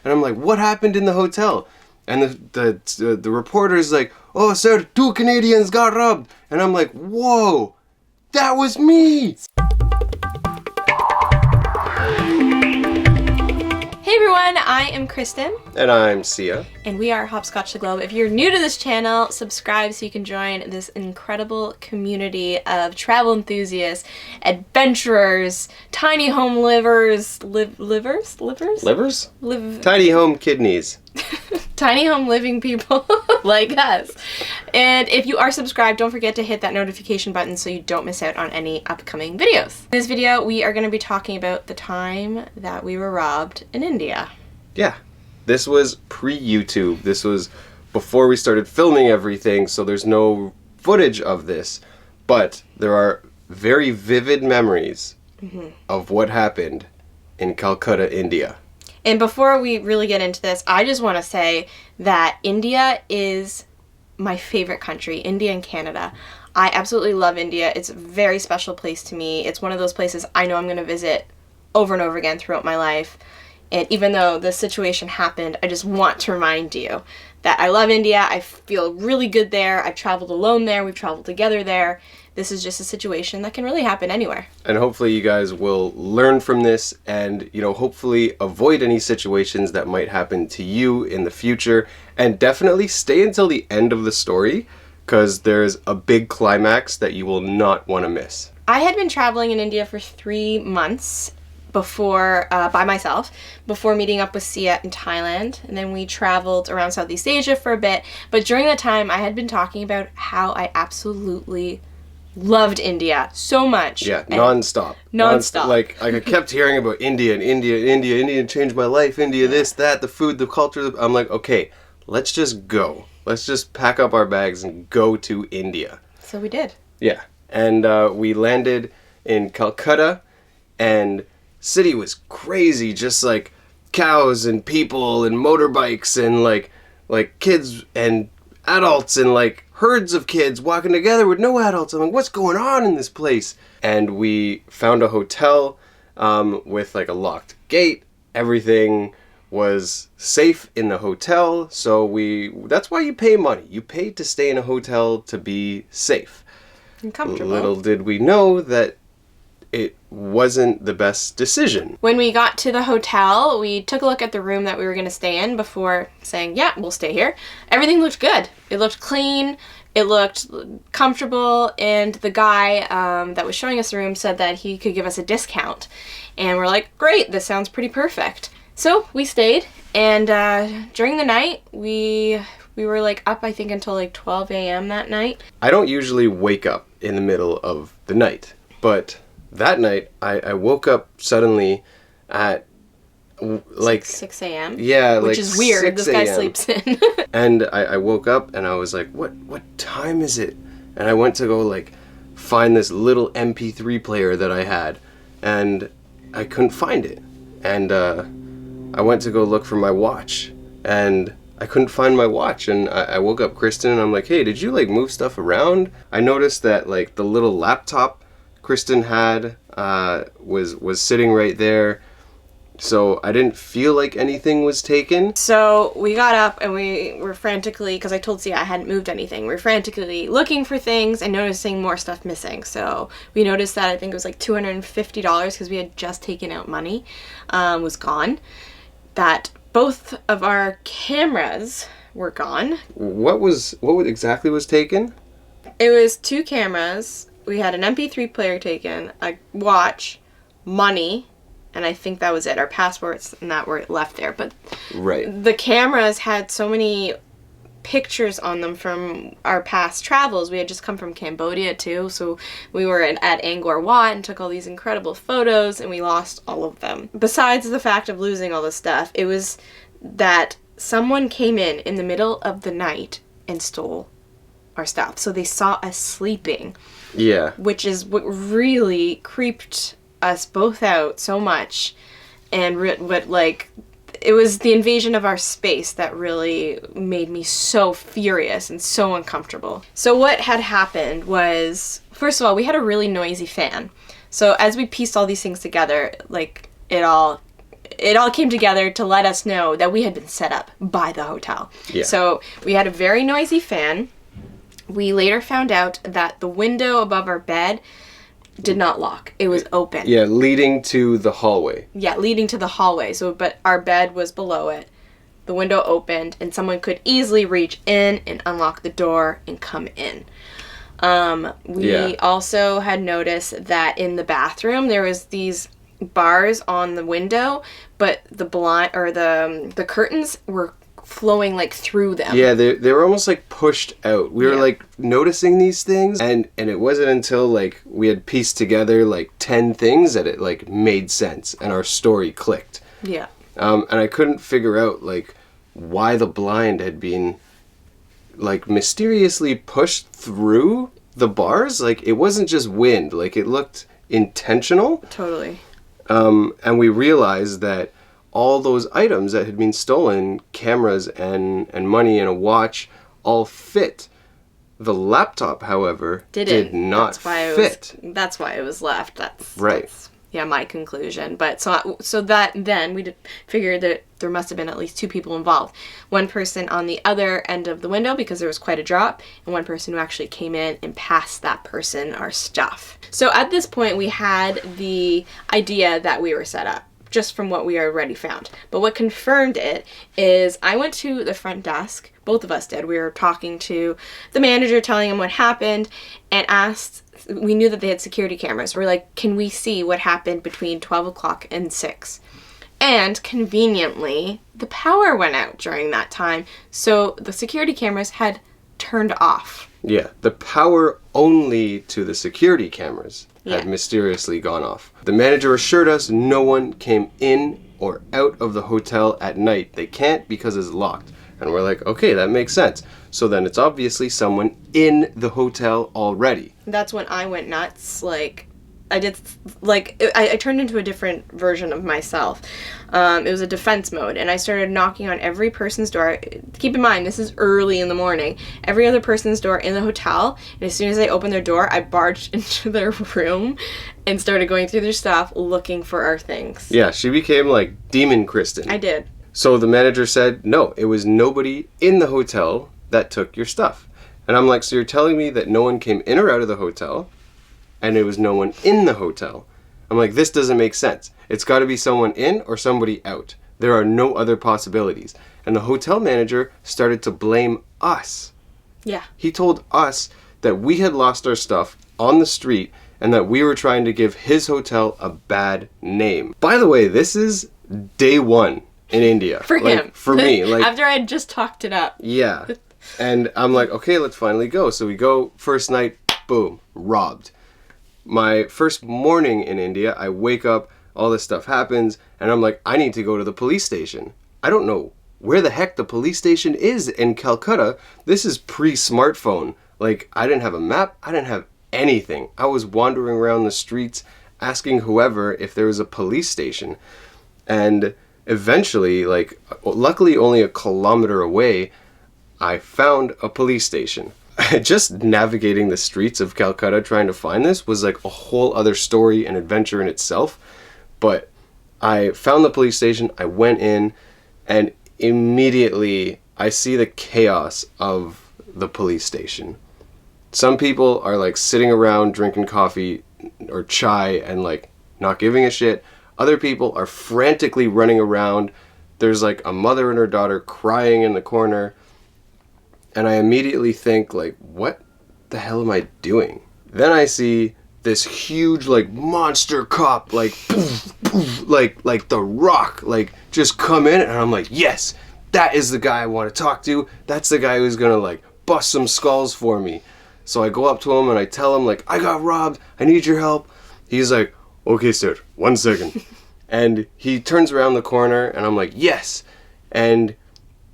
And I'm like, what happened in the hotel? And the reporter's like, oh, sir, 2 Canadians got robbed. And I'm like, whoa, that was me. Hey everyone, I am Kristen. And I'm Sia. And we are Hopscotch the Globe. If you're new to this channel, subscribe so you can join this incredible community of travel enthusiasts, adventurers, tiny home livers? Tiny home kidneys. Tiny home living people like us. And if you are subscribed, don't forget to hit that notification button so you don't miss out on any upcoming videos. In this video, we are going to be talking about the time that we were robbed in India. Yeah, this was pre-YouTube. This was before we started filming everything, so there's no footage of this. But there are very vivid memories of what happened in Calcutta, India. And before we really get into this, I just want to say that India is my favorite country, India and Canada. I absolutely love India. It's a very special place to me. It's one of those places I know I'm going to visit over and over again throughout my life. And even though the situation happened, I just want to remind you that I love India. I feel really good there. I've traveled alone there. We've traveled together there. This is just a situation that can really happen anywhere. And hopefully you guys will learn from this and, hopefully avoid any situations that might happen to you in the future. And definitely stay until the end of the story, because there's a big climax that you will not want to miss. I had been traveling in India for 3 months before, by myself, before meeting up with Sia in Thailand. And then we traveled around Southeast Asia for a bit. But during that time, I had been talking about how I absolutely loved India so much. Yeah, non-stop. Like, I kept hearing about India and India changed my life, India, this, that, the food, the culture. I'm like, okay, let's just go. Let's just pack up our bags and go to India. So we did. Yeah, and we landed in Calcutta, and city was crazy, just like cows and people and motorbikes and like kids and adults and like herds of kids walking together with no adults. I'm like, what's going on in this place? And we found a hotel with like a locked gate. Everything was safe in the hotel, so that's why you pay money. You pay to stay in a hotel to be safe. And comfortable. Little did we know that it wasn't the best decision. When we got to the hotel, we took a look at the room that we were going to stay in before saying, yeah, we'll stay here. Everything looked good. It looked clean. It looked comfortable. And the guy that was showing us the room said that he could give us a discount. And we're like, great, this sounds pretty perfect. So we stayed. And during the night, we were like up, I think, until like 12 a.m. that night. I don't usually wake up in the middle of the night, but that night, I woke up suddenly at like 6 a.m. Yeah, which is weird. This guy sleeps in. And I woke up and I was like, what time is it? And I went to go like find this little MP3 player that I had, and I couldn't find it. And I went to go look for my watch, and I couldn't find my watch. And I woke up Kristen and I'm like, hey, did you like move stuff around? I noticed that like the little laptop Kristen had was sitting right there, so I didn't feel like anything was taken. So we got up and we were frantically, because I told Sia I hadn't moved anything, we were frantically looking for things and noticing more stuff missing. So we noticed that I think it was like $250 because we had just taken out money, was gone. That both of our cameras were gone. What exactly was taken? It was 2 cameras. We had an MP3 player taken, a watch, money, and I think that was it. Our passports and that were left there. But right. The cameras had so many pictures on them from our past travels. We had just come from Cambodia too, so we were at Angkor Wat and took all these incredible photos, and we lost all of them. Besides the fact of losing all this stuff, it was that someone came in the middle of the night and stole our stuff. So they saw us sleeping. Yeah. Which is what really creeped us both out so much. And it was the invasion of our space that really made me so furious and so uncomfortable. So what had happened was, first of all, we had a really noisy fan. So as we pieced all these things together, like it all it all came together to let us know that we had been set up by the hotel. Yeah. So we had a very noisy fan. We later found out that the window above our bed did not lock. It was open. Yeah, leading to the hallway. Yeah, leading to the hallway. So, but our bed was below it. The window opened, and someone could easily reach in and unlock the door and come in. We also had noticed that in the bathroom there was these bars on the window, but the blind or the curtains were flowing like through them. Yeah, they were almost like pushed out. We were like noticing these things, and it wasn't until like we had pieced together like 10 things that it like made sense and our story clicked. Yeah. And I couldn't figure out like why the blind had been like mysteriously pushed through the bars. Like it wasn't just wind, like it looked intentional. Totally. And we realized that all those items that had been stolen, cameras and money and a watch, all fit. The laptop, however, did not fit. That's why it was left. That's right. My conclusion. But so that then we figured that there must have been at least 2 people involved. One person on the other end of the window because there was quite a drop, and one person who actually came in and passed that person our stuff. So at this point we had the idea that we were set up, just from what we already found. But what confirmed it is I went to the front desk, both of us did. We were talking to the manager, telling him what happened, and asked, we knew that they had security cameras. We're like, can we see what happened between 12 o'clock and 6? And conveniently, the power went out during that time, so the security cameras had turned off. Yeah, the power only to the security cameras had mysteriously gone off. The manager assured us no one came in or out of the hotel at night. They can't because it's locked. And we're like, okay, that makes sense. So then it's obviously someone in the hotel already. That's when I went nuts. Like, I did, like, I turned into a different version of myself. It was a defense mode, and I started knocking on every person's door. Keep in mind, this is early in the morning. Every other person's door in the hotel, and as soon as they opened their door, I barged into their room and started going through their stuff, looking for our things. Yeah, she became like Demon Kristen. I did. So the manager said, no, it was nobody in the hotel that took your stuff. And I'm like, so you're telling me that no one came in or out of the hotel, and it was no one in the hotel? I'm like, this doesn't make sense. It's got to be someone in or somebody out. There are no other possibilities. And the hotel manager started to blame us. Yeah. He told us that we had lost our stuff on the street and that we were trying to give his hotel a bad name. By the way, this is day 1 in India. For him. For me. Like, after I had just talked it up. Yeah. And I'm like, okay, let's finally go. So we go, first night, boom, robbed. My first morning in India, I wake up, all this stuff happens, and I'm like, I need to go to the police station. I don't know where the heck the police station is in Calcutta. This is pre-smartphone. Like, I didn't have a map. I didn't have anything. I was wandering around the streets asking whoever if there was a police station. And eventually, like, luckily only a kilometer away, I found a police station. Just navigating the streets of Calcutta trying to find this was like a whole other story and adventure in itself. But I found the police station, I went in, and immediately I see the chaos of the police station. Some people are like sitting around drinking coffee or chai and like not giving a shit. Other people are frantically running around. There's like a mother and her daughter crying in the corner. And I immediately think, like, what the hell am I doing? Then I see this huge, like, monster cop, like, poof, poof, like The Rock, like, just come in. And I'm like, yes, that is the guy I want to talk to. That's the guy who's going to, like, bust some skulls for me. So I go up to him and I tell him, like, I got robbed. I need your help. He's like, okay, sir, 1 second. And he turns around the corner and I'm like, yes. And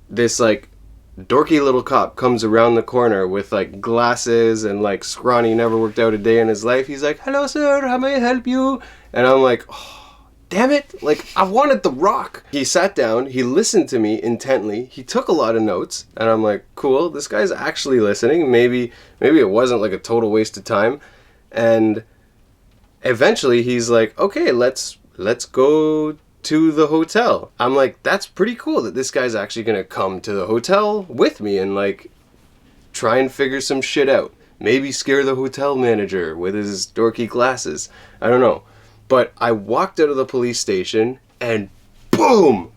this, like, dorky little cop comes around the corner with like glasses and like scrawny, never worked out a day in his life. He's like, hello sir, how may I help you? And I'm like, oh, damn it, like I wanted The Rock. He sat down, he listened to me intently, he took a lot of notes, and I'm like, cool, this guy's actually listening. Maybe it wasn't like a total waste of time. And eventually he's like, okay, let's go to the hotel. I'm like, that's pretty cool that this guy's actually gonna come to the hotel with me and like try and figure some shit out. Maybe scare the hotel manager with his dorky glasses. I don't know. But I walked out of the police station and boom!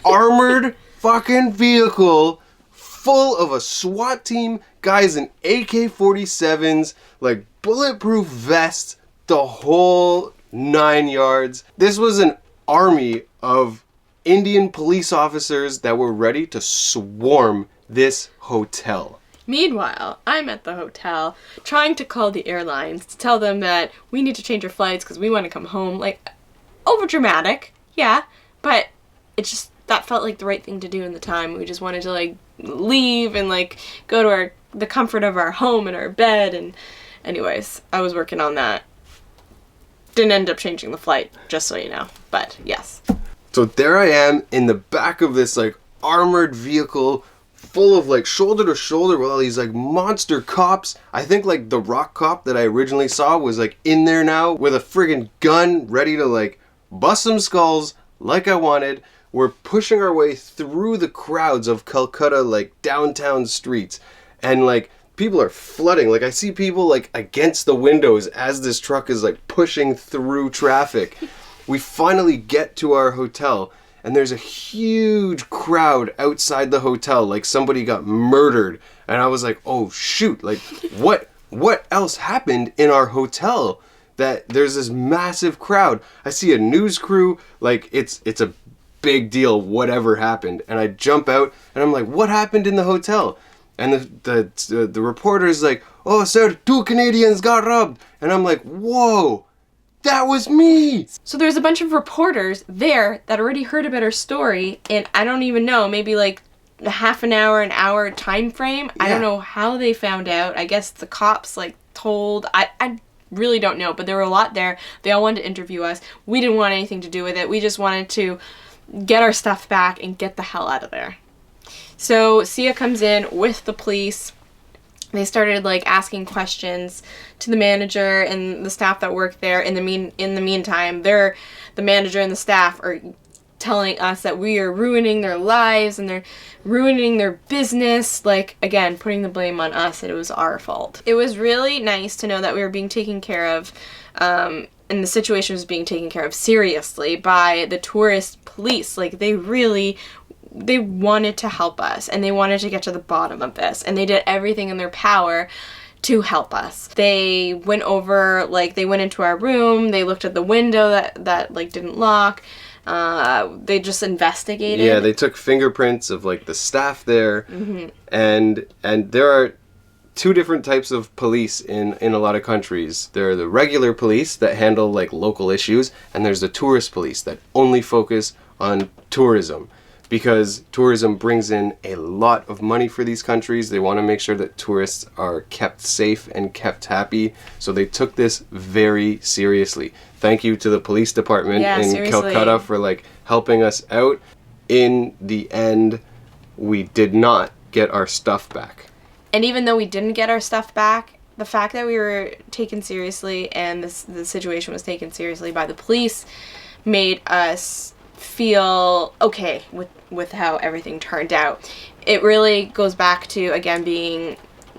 Armored fucking vehicle full of a SWAT team, guys in AK-47s, like bulletproof vests, the whole 9 yards. This was an army of Indian police officers that were ready to swarm this hotel. Meanwhile, I'm at the hotel trying to call the airlines to tell them that we need to change our flights because we want to come home. Like, over dramatic, yeah, but it just, that felt like the right thing to do in the time. We just wanted to like leave and like go to the comfort of our home and our bed. And anyways, I was working on that. Didn't end up changing the flight, just so you know. But yes. So there I am in the back of this like armored vehicle full of like shoulder to shoulder with all these like monster cops. I think like the rock cop that I originally saw was like in there now with a friggin' gun ready to like bust some skulls like I wanted. We're pushing our way through the crowds of Calcutta like downtown streets, and like people are flooding. Like I see people like against the windows as this truck is like pushing through traffic. We finally get to our hotel and there's a huge crowd outside the hotel, like somebody got murdered. And I was like, oh shoot, like what else happened in our hotel that there's this massive crowd? I see a news crew, like it's a big deal, whatever happened. And I jump out and I'm like, what happened in the hotel? And the reporter's like, oh sir, 2 Canadians got robbed. And I'm like, whoa, that was me. So there's a bunch of reporters there that already heard about our story, and I don't even know, maybe like a half an hour time frame. Yeah. I don't know how they found out. I guess the cops like told. I really don't know, but there were a lot there. They all wanted to interview us. We didn't want anything to do with it. We just wanted to get our stuff back and get the hell out of there. So Sia comes in with the police. They started like asking questions to the manager and the staff that work there. In the meantime, the manager and the staff are telling us that we are ruining their lives and they're ruining their business. Like, again, putting the blame on us. It was our fault. It was really nice to know that we were being taken care of, and the situation was being taken care of seriously by the tourist police. Like, they wanted to help us and they wanted to get to the bottom of this, and they did everything in their power to help us. They went over, like, they went into our room, they looked at the window that like didn't lock. They just investigated. Yeah, they took fingerprints of like the staff there. Mm-hmm. and there are 2 different types of police in a lot of countries. There are the regular police that handle like local issues, and there's the tourist police that only focus on tourism. Because tourism brings in a lot of money for these countries. They want to make sure that tourists are kept safe and kept happy. So they took this very seriously. Thank you to the police department in seriously. Calcutta for like helping us out. In the end, we did not get our stuff back. And even though we didn't get our stuff back, the fact that we were taken seriously and the situation was taken seriously by the police made us feel okay with how everything turned out. It really goes back to, again, being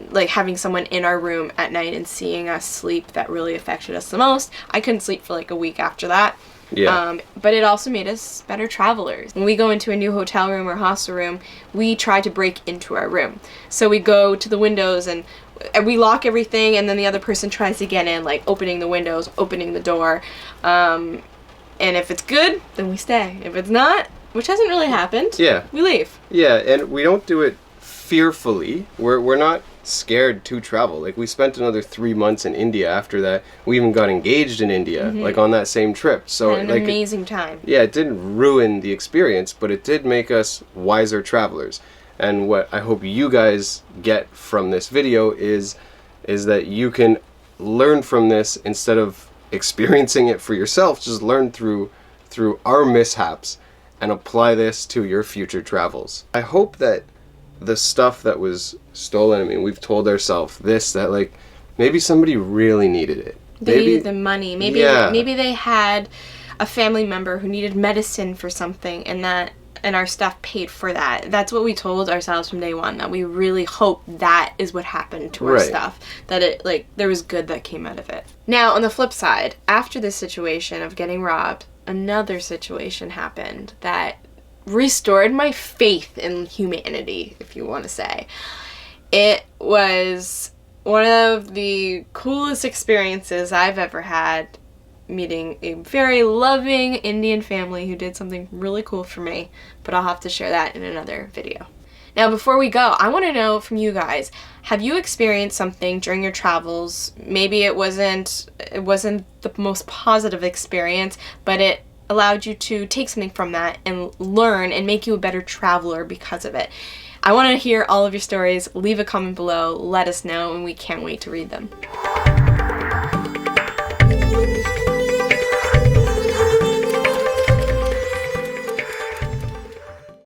like having someone in our room at night and seeing us sleep. That really affected us the most. I couldn't sleep for like a week after that. Yeah. But it also made us better travelers. When we go into a new hotel room or hostel room, we try to break into our room. So we go to the windows and we lock everything, and then the other person tries to get in, like opening the windows, opening the door. And if it's good, then we stay. If it's not, which hasn't really happened, we leave. Yeah, and we don't do it fearfully. We're not scared to travel. Like, we spent another 3 months in India after that. We even got engaged in India, like on that same trip. So an amazing time. Yeah, it didn't ruin the experience, but it did make us wiser travelers. And what I hope you guys get from this video is that you can learn from this instead of experiencing it for yourself. Just learn through our mishaps and apply this to your future travels. I hope that the stuff that was stolen, I mean, we've told ourselves this, that like maybe somebody really needed it. They needed the money. Maybe they had a family member who needed medicine for something, and our staff paid for that. That's what we told ourselves from day one, that we really hope that is what happened to our Right. stuff, that it, like, there was good that came out of it. Now, on the flip side, after this situation of getting robbed, another situation happened that restored my faith in humanity, if you want to say. It was one of the coolest experiences I've ever had, meeting a very loving Indian family who did something really cool for me, but I'll have to share that in another video. Now, before we go, I want to know from you guys, have you experienced something during your travels? Maybe it wasn't the most positive experience, but it allowed you to take something from that and learn and make you a better traveler because of it. I want to hear all of your stories. Leave a comment below, let us know, and we can't wait to read them.